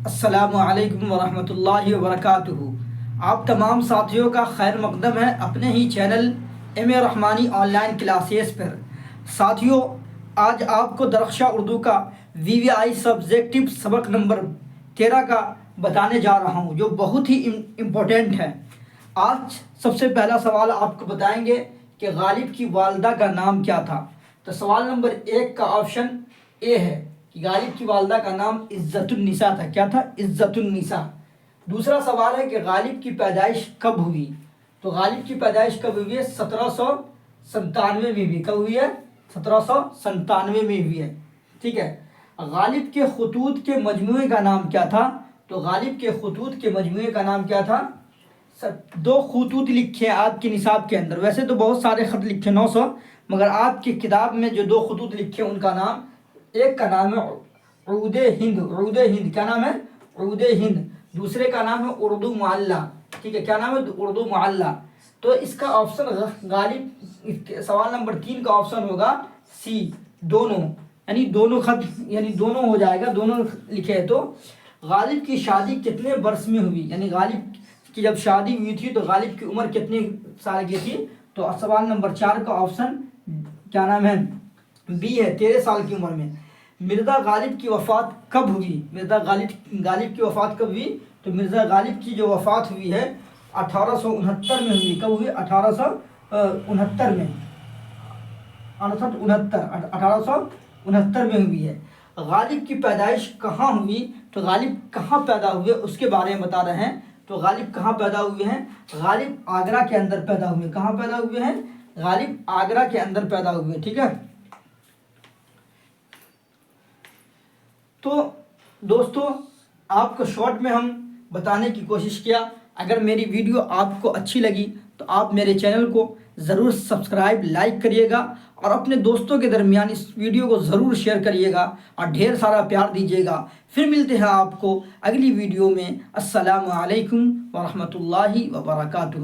السلام علیکم ورحمۃ اللہ وبرکاتہ۔ آپ تمام ساتھیوں کا خیر مقدم ہے اپنے ہی channel M A Rahmani online classes پر۔ ساتھیوں، آج آپ کو درخشاں اردو کا وی وی آئی سبجیکٹو سبق نمبر 13 کا بتانے جا رہا ہوں، جو بہت ہی امپورٹنٹ ہے۔ آج سب سے پہلا سوال آپ کو بتائیں گے کہ غالب کی والدہ کا نام کیا تھا۔ تو سوال نمبر 1 کا آپشن اے ہے کہ غالب کی والدہ کا نام عزت النساء تھا۔ کیا تھا؟ عزت النساء۔ دوسرا سوال ہے کہ غالب کی پیدائش کب ہوئی؟ تو غالب کی پیدائش کب ہوئی ہے؟ 1797 میں ہوئی۔ کب ہوئی ہے؟ 1797 میں ہوئی ہے۔ ٹھیک ہے۔ غالب کے خطوط کے مجموعے کا نام کیا تھا؟ تو غالب کے خطوط کے مجموعے کا نام کیا تھا؟ 2 خطوط لکھے ہیں آپ کے نصاب کے اندر۔ ویسے تو بہت سارے خط لکھے 900، مگر آپ کی کتاب میں جو 2 خطوط لکھے ان کا نام، ایک کا نام ہے عود ہند۔ عود ہند کیا نام ہے؟ عود ہند۔ دوسرے کا نام ہے اردو معلیٰ۔ ٹھیک ہے، کیا نام ہے؟ اردو معلیٰ۔ تو اس کا آپشن غالب، سوال نمبر 3 کا آپشن ہوگا سی، دونوں، یعنی دونوں خط، یعنی دونوں ہو جائے گا، دونوں لکھے ہیں۔ تو غالب کی شادی کتنے برس میں ہوئی؟ یعنی غالب کی جب شادی ہوئی تھی تو غالب کی عمر کتنے سال کی تھی؟ تو سوال نمبر 4 کا آپشن کیا نام ہے؟ بی ہے، 13 سال کی عمر میں۔ مرزا غالب کی وفات کب ہوئی؟ مرزا غالب کی وفات کب ہوئی؟ تو مرزا غالب کی جو وفات ہوئی ہے 1869 میں ہوئی۔ کب ہوئی؟ 1869 میں، 1869 میں ہوئی ہے۔ غالب کی پیدائش کہاں ہوئی؟ تو غالب کہاں پیدا ہوئے اس کے بارے میں بتا رہے ہیں۔ تو غالب کہاں پیدا ہوئے ہیں؟ غالب آگرہ کے اندر پیدا ہوئے۔ کہاں پیدا ہوئے ہیں؟ غالب آگرہ کے اندر پیدا ہوئے۔ ٹھیک ہے۔ تو دوستو، آپ کو شارٹ میں ہم بتانے کی کوشش کیا۔ اگر میری ویڈیو آپ کو اچھی لگی تو آپ میرے چینل کو ضرور سبسکرائب، لائک کریے گا، اور اپنے دوستوں کے درمیان اس ویڈیو کو ضرور شیئر کریے گا اور ڈھیر سارا پیار دیجیے گا۔ پھر ملتے ہیں آپ کو اگلی ویڈیو میں۔ السلام علیکم ورحمۃ اللہ وبرکاتہ۔